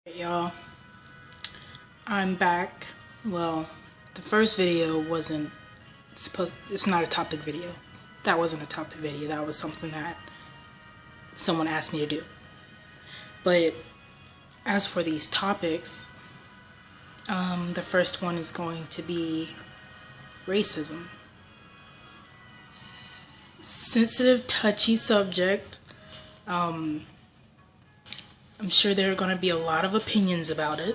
Y'all, I'm back. Well, the first video wasn't it's not a topic video. That wasn't a topic video. That was something that someone asked me to do. But as for these topics, the first one is going to be racism. Sensitive, touchy subject. I'm sure there are going to be a lot of opinions about it,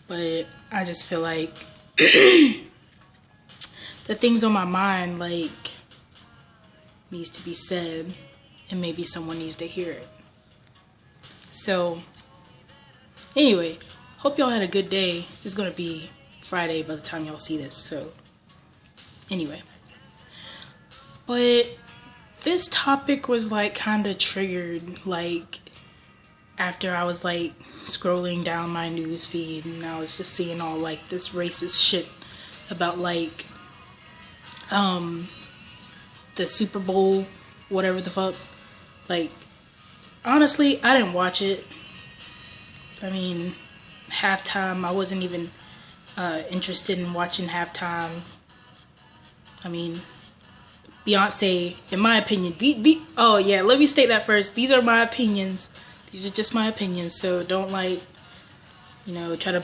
but I just feel like the things on my mind, like, needs to be said, and maybe someone needs to hear it. So, anyway, hope y'all had a good day. It's going to be Friday by the time y'all see this, so, anyway. But this topic was, like, kind of triggered, like, after I was like scrolling down my news feed and I was just seeing all like this racist shit about like the Super Bowl, whatever the fuck. Like, honestly, I didn't watch it. I mean, halftime, I wasn't even interested in watching halftime. I mean, Beyonce, in my opinion, oh yeah, let me state that first. These are my opinions. These are just my opinions, so don't, like, you know, try to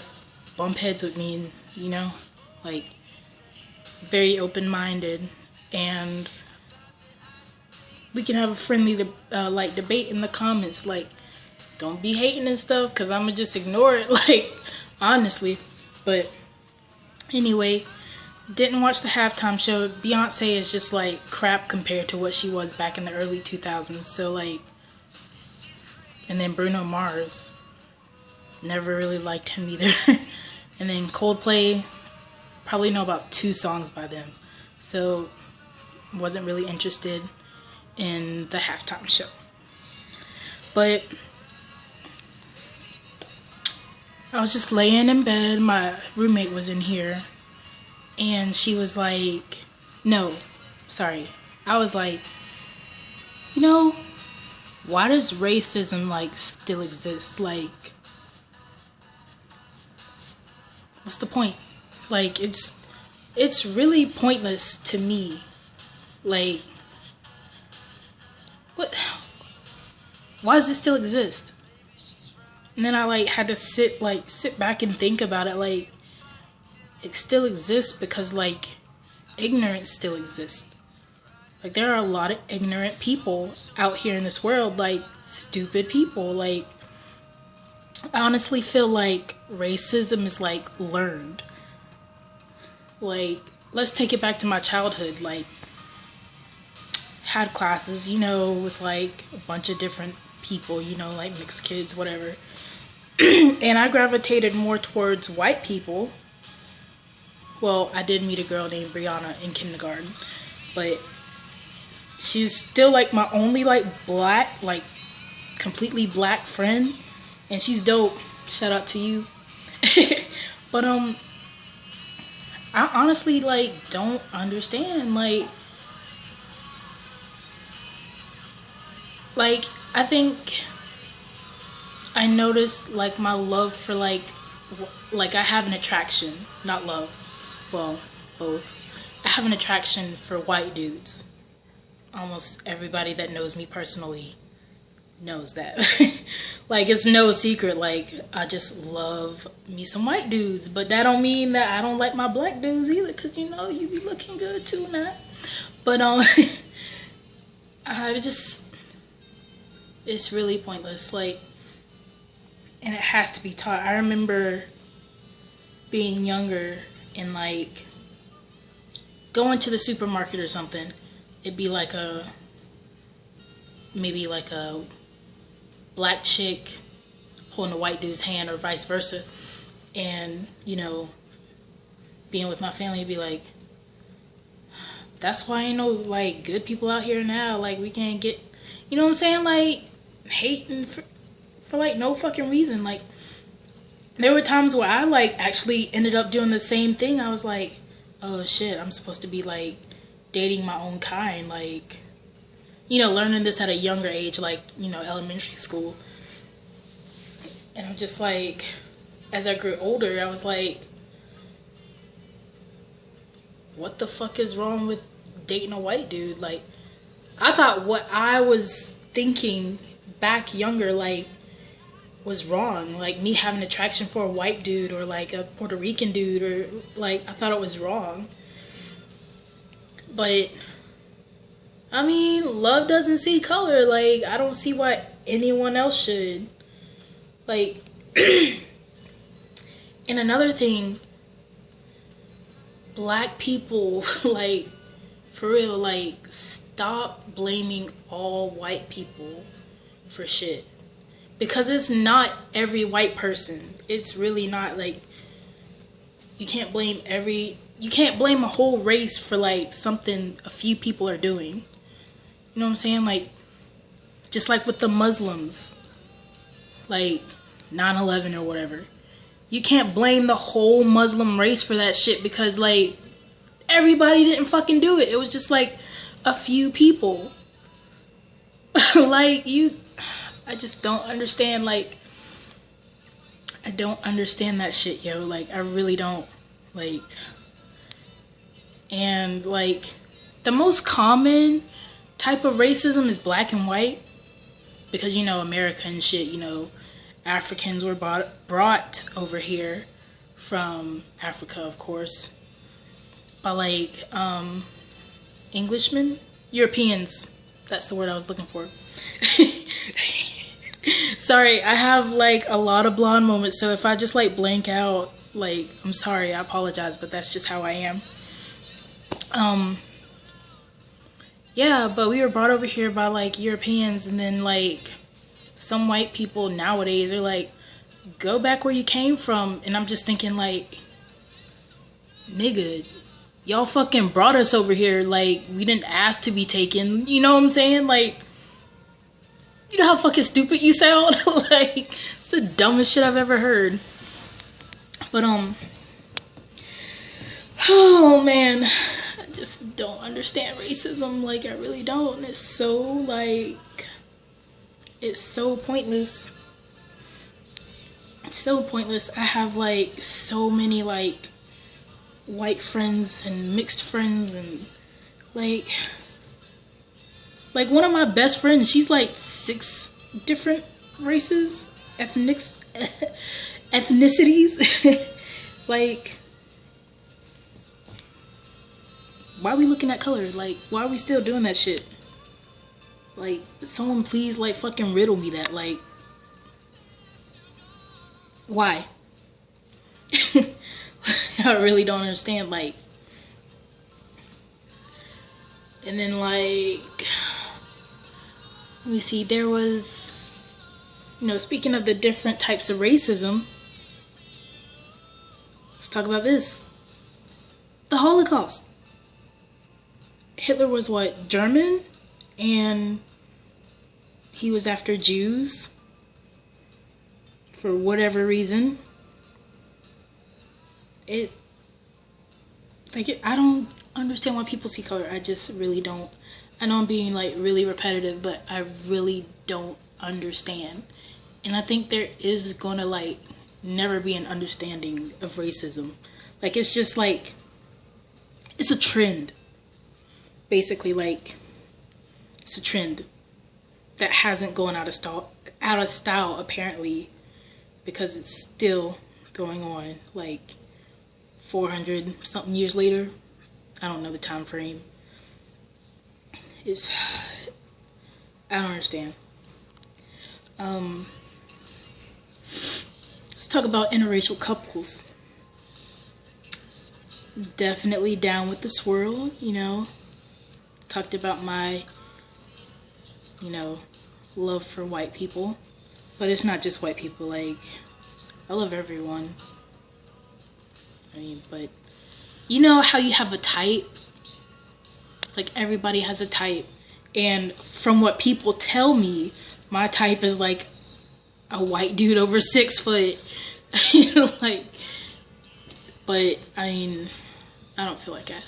bump heads with me, and, you know, like, very open-minded, and we can have a friendly, like, debate in the comments, like, don't be hating and stuff, because I'm gonna just ignore it, like, honestly. But, anyway, didn't watch the halftime show. Beyonce is just, like, crap compared to what she was back in the early 2000s, so, like, and then Bruno Mars, never really liked him either. And then Coldplay, probably know about 2 songs by them. So, wasn't really interested in the halftime show. But, I was just laying in bed, my roommate was in here, and she was like, I was like, you know, why does racism, like, still exist? Like, what's the point? Like, it's really pointless to me. Like, what? Why does it still exist? And then I, like, had to sit back and think about it. Like, it still exists because, like, ignorance still exists. Like, there are a lot of ignorant people out here in this world, like, stupid people. Like, I honestly feel like racism is, like, learned. Like, let's take it back to my childhood. Like, had classes, you know, with, like, a bunch of different people, you know, like, mixed kids, whatever. And I gravitated more towards white people. Well, I did meet a girl named Brianna in kindergarten, but she was still, like, my only, like, black, like, completely black friend. And she's dope. Shout out to you. But, I honestly, like, don't understand. Like, I think I noticed, like, my love for, like, I have an attraction. Not love. Well, both. I have an attraction for white dudes. Almost everybody that knows me personally knows that. Like, it's no secret. Like, I just love me some white dudes. But that don't mean that I don't like my black dudes either. Because, you know, you be looking good too now. But, it's really pointless. Like, and it has to be taught. I remember being younger and, like, going to the supermarket or something. It'd be like maybe like a black chick holding a white dude's hand or vice versa. And, you know, being with my family, it'd be like, that's why ain't no, like, good people out here now. Like, we can't get, you know what I'm saying? Like, hating for like, no fucking reason. Like, there were times where I, like, actually ended up doing the same thing. I was like, oh shit, I'm supposed to be, like, dating my own kind, like, you know, learning this at a younger age, like, you know, elementary school. And just like, as I grew older, I was like, what the fuck is wrong with dating a white dude? Like, I thought what I was thinking back younger, like, was wrong. Like, me having attraction for a white dude or like a Puerto Rican dude, or like, I thought it was wrong. But I mean, love doesn't see color. Like, I don't see why anyone else should. Like, and another thing, black people, like, for real, like, stop blaming all white people for shit. Because it's not every white person. It's really not. Like, you can't blame a whole race for, like, something a few people are doing. You know what I'm saying? Like, just like with the Muslims, like 9/11 or whatever. You can't blame the whole Muslim race for that shit, because, like, everybody didn't fucking do it. It was just, like, a few people. Like, I just don't understand, like, I don't understand that shit, yo. Like, I really don't. Like, and, like, the most common type of racism is black and white, because, you know, America and shit, you know, Africans were brought over here from Africa, of course, by, like, Englishmen? Europeans. That's the word I was looking for. Sorry, I have, like, a lot of blonde moments, so if I just, like, blank out, like, I'm sorry, I apologize, but that's just how I am. Yeah, but we were brought over here by, like, Europeans, and then, like, some white people nowadays are like, go back where you came from. And I'm just thinking, like, nigga, y'all fucking brought us over here. Like, we didn't ask to be taken. You know what I'm saying? Like, you know how fucking stupid you sound? Like, it's the dumbest shit I've ever heard. But, oh man, I just don't understand racism. Like, I really don't. It's so, like, it's so pointless. It's so pointless. I have, like, so many, like, white friends and mixed friends, and, like, one of my best friends, she's, like, 6 different races, ethnicities. Like, why are we looking at colors? Like, why are we still doing that shit? Like, someone please, like, fucking riddle me that. Like, why? I really don't understand. Like, and then, like, let me see, there was, you know, speaking of the different types of racism, let's talk about this. The Holocaust. Hitler was what, German? And he was after Jews for whatever reason. I don't understand why people see color. I just really don't. I know I'm being, like, really repetitive, but I really don't understand. And I think there is gonna, like, never be an understanding of racism. Like, it's just, like, it's a trend. Basically, like, it's a trend that hasn't gone out of style apparently, because it's still going on, like, 400 something years later. I don't know the time frame. I don't understand. Let's talk about interracial couples. Definitely down with the swirl, you know. Talked about my, you know, love for white people. But it's not just white people. Like, I love everyone. I mean, but you know how you have a type? Like, everybody has a type. And from what people tell me, my type is, like, a white dude over 6 foot. You know, like, but, I mean, I don't feel like that.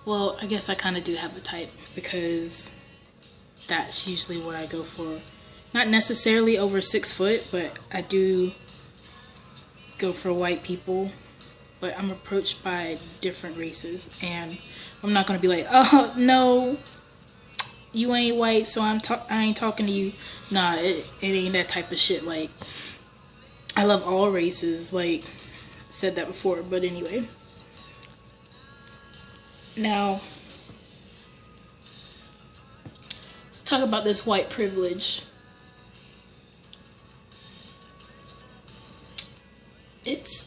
Well, I guess I kind of do have a type, because that's usually what I go for. not necessarily over 6 foot, but I do go for white people. But I'm approached by different races, and I'm not gonna be like, oh no, you ain't white, so I ain't talking to you. Nah, it ain't that type of shit. Like, I love all races, like, said that before, but anyway. Now, let's talk about this white privilege. It's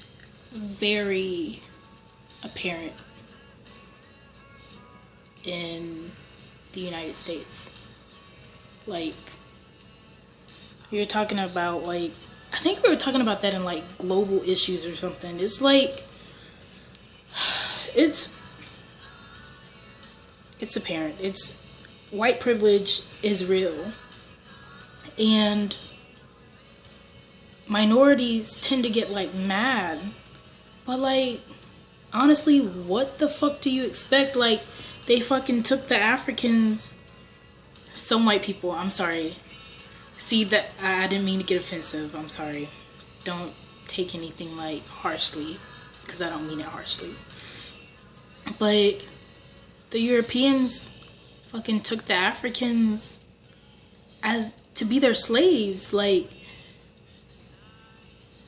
very apparent in the United States. Like, you're talking about, like, I think we were talking about that in like global issues or something. It's like, it's apparent. It's white privilege is real, and minorities tend to get like mad, but like, honestly, what the fuck do you expect? Like, they fucking took the Africans. Some white people, I'm sorry. See, that I didn't mean to get offensive. I'm sorry. Don't take anything like harshly, because I don't mean it harshly. But the Europeans fucking took the Africans as to be their slaves. Like,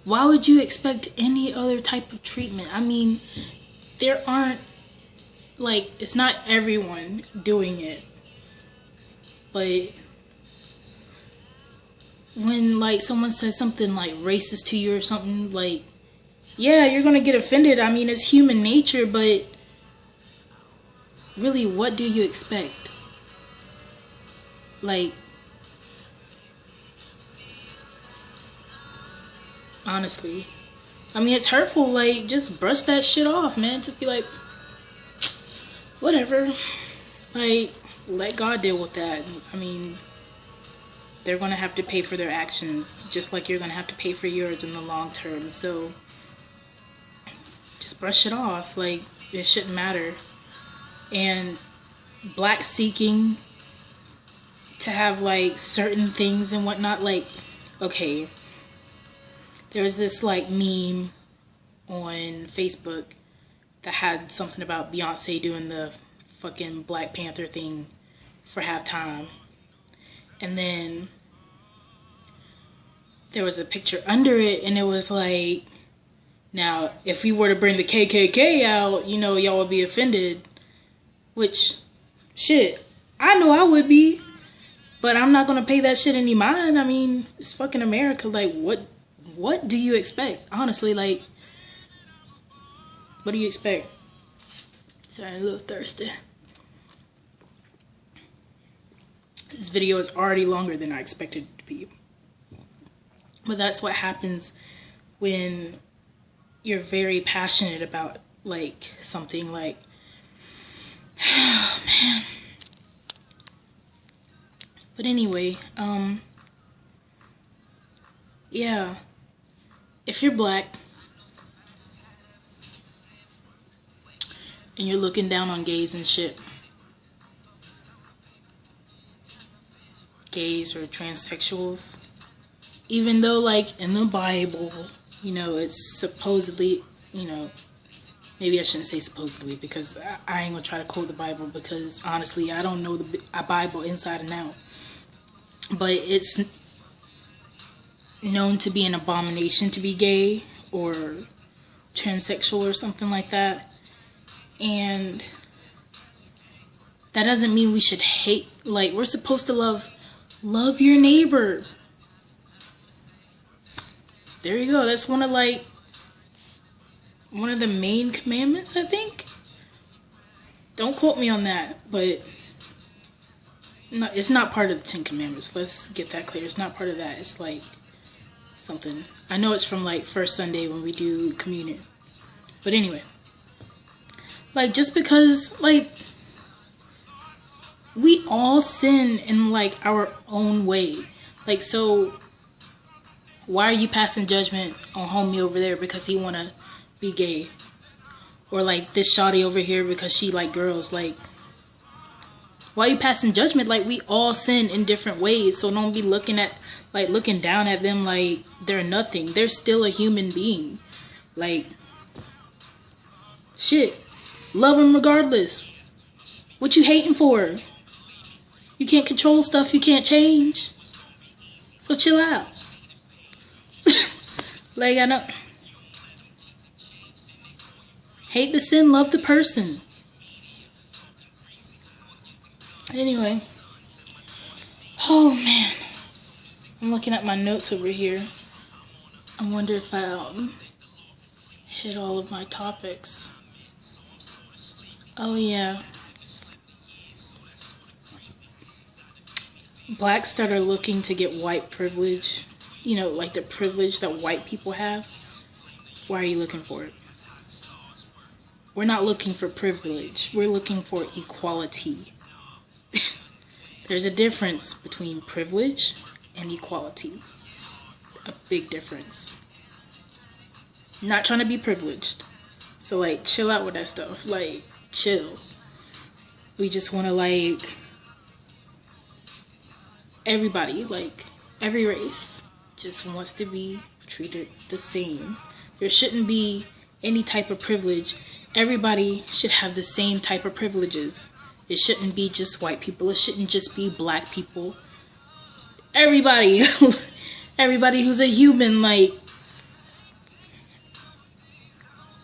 why would you expect any other type of treatment? I mean, there aren't, like, it's not everyone doing it, but when like someone says something like racist to you or something, like, yeah, you're gonna get offended. I mean, it's human nature, but really, what do you expect? Like, honestly, I mean, it's hurtful. Like, just brush that shit off, man. Just be like, whatever. Like, let God deal with that. I mean, they're gonna have to pay for their actions, just like you're gonna have to pay for yours in the long term. So just brush it off. Like, it shouldn't matter. And black seeking to have like certain things and whatnot, like, okay, there's this like meme on Facebook that had something about Beyonce doing the fucking Black Panther thing for halftime, and then there was a picture under it, and it was like, now if we were to bring the KKK out, you know, y'all would be offended. Which, shit, I know I would be, but I'm not gonna pay that shit any mind. I mean, it's fucking America. Like, what do you expect? Honestly, like, what do you expect? Sorry, I'm a little thirsty. This video is already longer than I expected it to be. But that's what happens when you're very passionate about, like, something. Like, oh, man. But anyway, yeah. If you're black and you're looking down on gays and shit, gays or transsexuals, even though, like, in the Bible, you know, it's supposedly, you know, maybe I shouldn't say supposedly, because I ain't gonna try to quote the Bible, because honestly, I don't know the Bible inside and out. But it's known to be an abomination to be gay or transsexual or something like that. And that doesn't mean we should hate. Like, we're supposed to love your neighbor. There you go. That's one of the main commandments, I think. Don't quote me on that, but no, it's not part of the 10 Commandments. Let's get that clear. It's not part of that. It's like something. I know it's from like first Sunday when we do communion. But anyway, like, just because, like, we all sin in like our own way. Like, so why are you passing judgment on homie over there because he wanna be gay? Or like this shawty over here because she like girls? Like, Why are you passing judgment? Like, we all sin in different ways. So don't be looking down at them like they're nothing. They're still a human being. Like, shit. Love them regardless. What you hating for? You can't control stuff you can't change. So chill out. Like, I know. Hate the sin, love the person. Anyway. Oh, man. I'm looking at my notes over here. I wonder if I hit all of my topics. Oh, yeah. Blacks that are looking to get white privilege, you know, like the privilege that white people have. Why are you looking for it? We're not looking for privilege. We're looking for equality. There's a difference between privilege and equality. A big difference. Not trying to be privileged. So, like, chill out with that stuff. Like, chill. We just want to, like, everybody, like, every race just wants to be treated the same. There shouldn't be any type of privilege. Everybody should have the same type of privileges. It shouldn't be just white people. It shouldn't just be black people. Everybody. Everybody who's a human, like,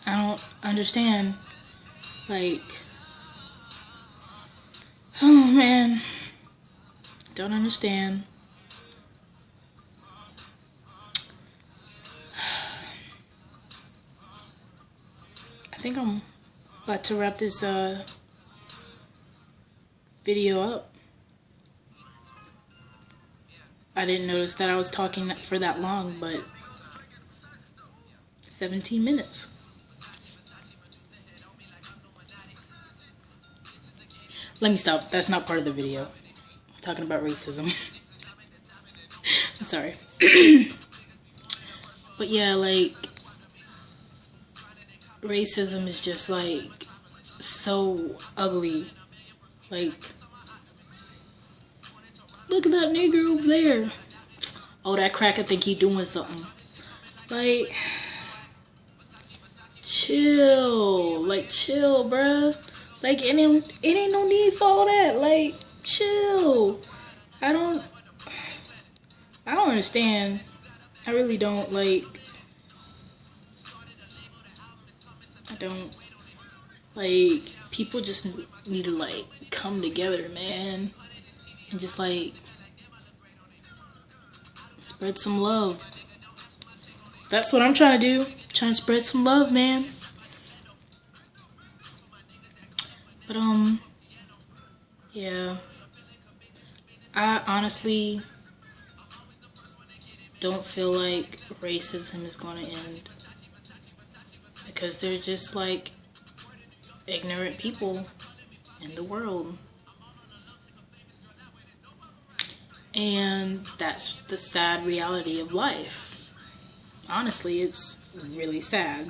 I don't understand. Like, oh man. Don't understand. I think I'm about to wrap this video up. I didn't notice that I was talking for that long, but 17 minutes. Let me stop. That's not part of the video. I'm talking about racism. I'm sorry. But yeah, like, racism is just, like, so ugly. Like, look at that nigger over there. Oh, that cracker think he doing something. Like, chill. Like, chill, bruh. Like, it ain't no need for all that. Like, chill. I don't understand. I really don't. Like, I don't. Like, people just need to, like, come together, man. And just, like, spread some love. That's what I'm trying to do. Trying to spread some love, man. But, yeah. I honestly don't feel like racism is going to end. Because they're just, like, ignorant people in the world. And that's the sad reality of life. Honestly, it's really sad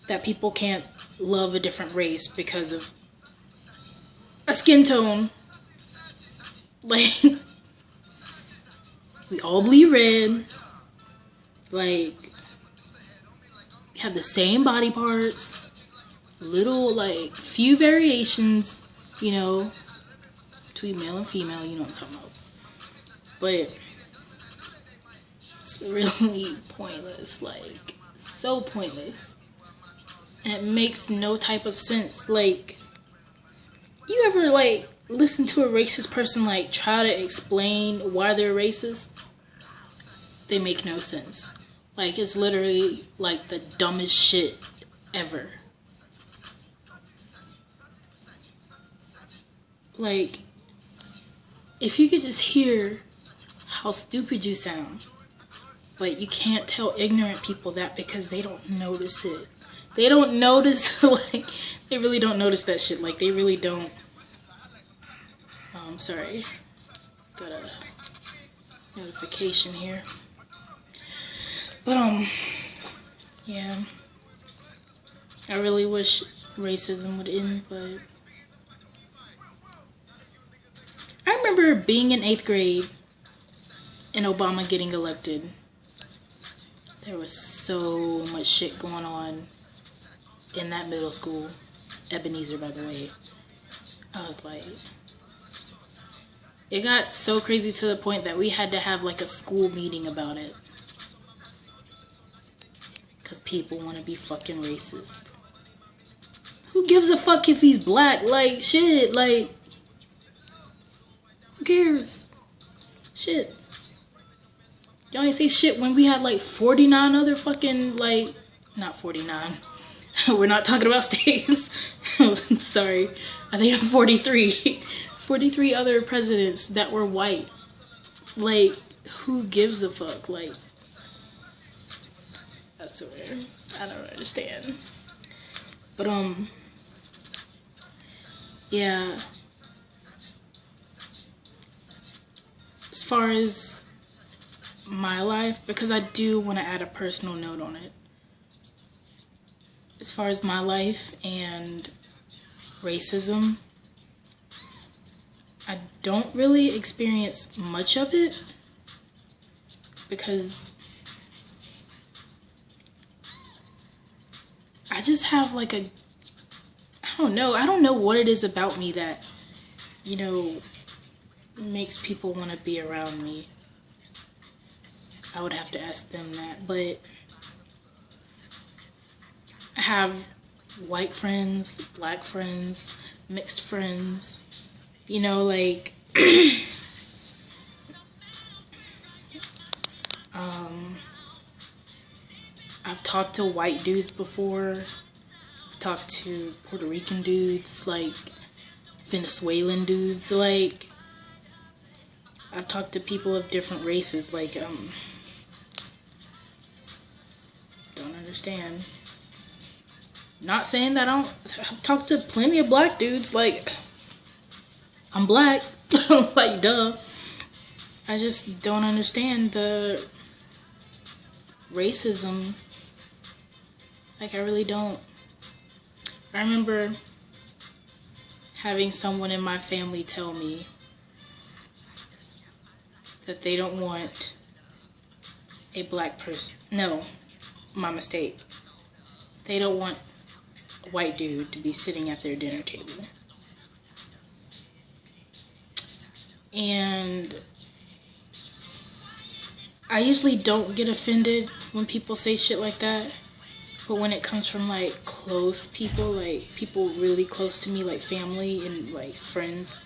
that people can't love a different race because of a skin tone. Like, we all bleed red. Like, we have the same body parts. Little, like, few variations, you know, between male and female, you know what I'm talking about. But it's really pointless, like, so pointless. And it makes no type of sense. Like, you ever, like, listen to a racist person, like, try to explain why they're racist? They make no sense. Like, it's literally, like, the dumbest shit ever. Like, if you could just hear how stupid you sound, but you can't tell ignorant people that because they don't notice it. They don't notice, like, they really don't notice that shit. Like, they really don't. Oh, I'm sorry. Got a notification here. But, yeah. I really wish racism would end, but remember being in 8th grade and Obama getting elected. There was so much shit going on in that middle school. Ebenezer, by the way. I was like, it got so crazy to the point that we had to have like a school meeting about it. Because people want to be fucking racist. Who gives a fuck if he's black? Like, shit, like, who cares? Shit. Y'all ain't say shit when we had like 49 other fucking, like, not 49. We're not talking about states. Sorry. I think I'm 43. 43 other presidents that were white. Like, who gives a fuck? Like, I swear. I don't understand. But, yeah. As far as my life, because I do want to add a personal note on it. As far as my life and racism, I don't really experience much of it because I just have like a, I don't know what it is about me that, you know, makes people want to be around me. I would have to ask them that, but I have white friends, black friends, mixed friends, you know, like, I've talked to white dudes before, I've talked to Puerto Rican dudes, like, Venezuelan dudes, like, I've talked to people of different races, like, don't understand. Not saying that I've talked to plenty of black dudes, like, I'm black, like, duh. I just don't understand the racism. Like, I really don't. I remember having someone in my family tell me that they don't want a black person. No, my mistake. They don't want a white dude to be sitting at their dinner table. And I usually don't get offended when people say shit like that. But when it comes from, like, close people, like, people really close to me, like family and, like, friends,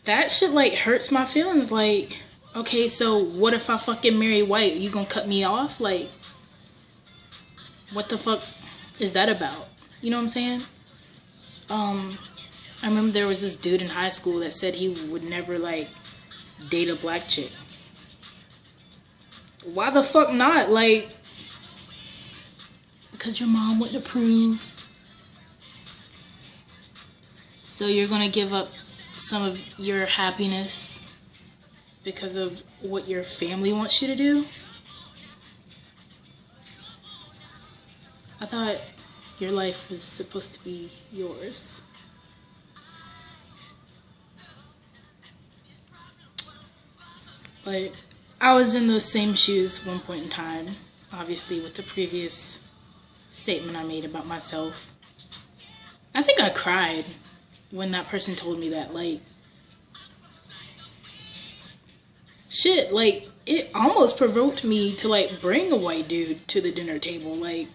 that shit, like, hurts my feelings. Like, okay, so what if I fucking marry white? You gonna cut me off? Like, what the fuck is that about? You know what I'm saying? I remember there was this dude in high school that said he would never, like, date a black chick. Why the fuck not? Like, because your mom wouldn't approve. So you're gonna give up some of your happiness because of what your family wants you to do? I thought your life was supposed to be yours. But I was in those same shoes one point in time, obviously, with the previous statement I made about myself. I think I cried when that person told me that. Like, shit, like, it almost provoked me to, like, bring a white dude to the dinner table. Like,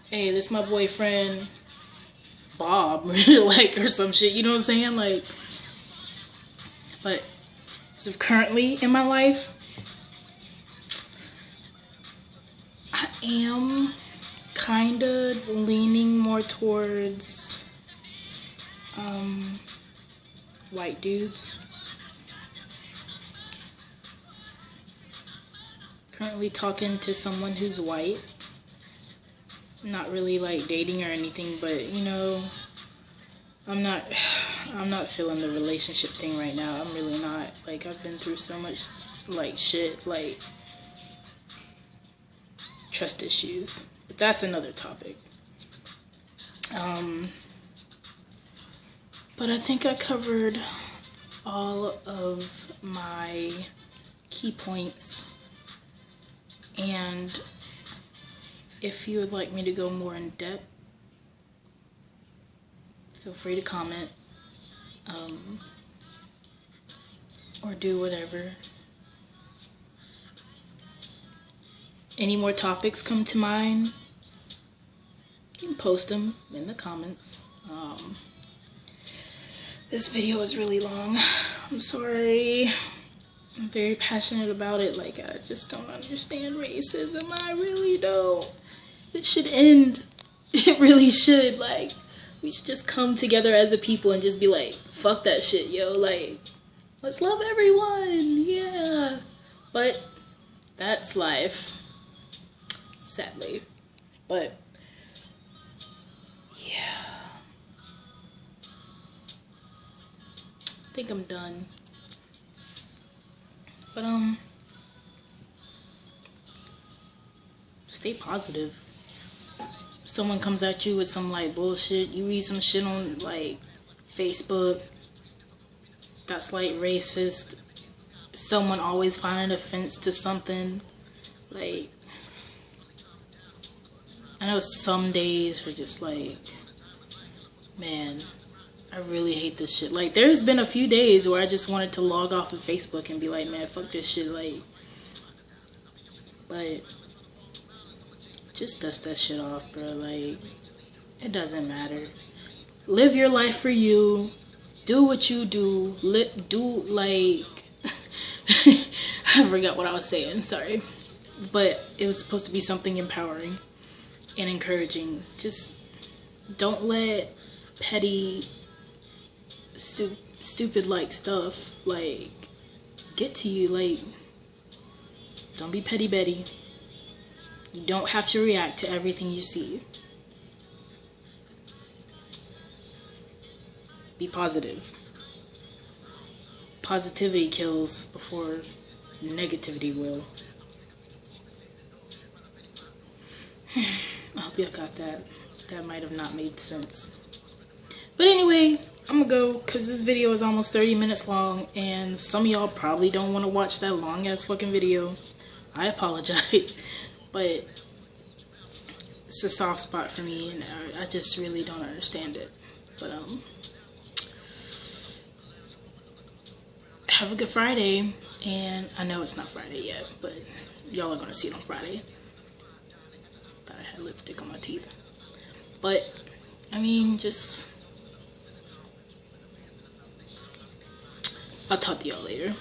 hey, this is my boyfriend, Bob, like, or some shit, you know what I'm saying? Like, but as of currently in my life, I am kind of leaning more towards white dudes. Currently talking to someone who's white. Not really like dating or anything, but you know, I'm not feeling the relationship thing right now. I'm really not. Like, I've been through so much, like, shit, like, trust issues. But that's another topic. But I think I covered all of my key points, and if you would like me to go more in depth, feel free to comment, or do whatever. Any more topics come to mind, you can post them in the comments. This video is really long. I'm sorry. I'm very passionate about it. Like, I just don't understand racism. I really don't. It should end. It really should. Like, we should just come together as a people and just be like, fuck that shit, yo. Like, let's love everyone. Yeah. But that's life. Sadly. But yeah. I think I'm done. But stay positive. If someone comes at you with some like bullshit, you read some shit on like Facebook that's like racist, someone always finding offense to something, like, I know some days are just like, man, I really hate this shit. Like, there's been a few days where I just wanted to log off of Facebook and be like, man, fuck this shit, like, but just dust that shit off, bro. Like, it doesn't matter. Live your life for you. Do what you do. Like, I forgot what I was saying, sorry. But it was supposed to be something empowering and encouraging. Just don't let petty, stupid like stuff like get to you. Like, don't be petty Betty. You don't have to react to everything you see. Be positive. Positivity kills before negativity will. I hope y'all got that. That might have not made sense. But anyway, I'm gonna go because this video is almost 30 minutes long and some of y'all probably don't want to watch that long ass fucking video. I apologize. But it's a soft spot for me and I just really don't understand it. But have a good Friday. And I know it's not Friday yet, but y'all are gonna see it on Friday. Thought I had lipstick on my teeth. But I mean, just I'll talk to y'all later.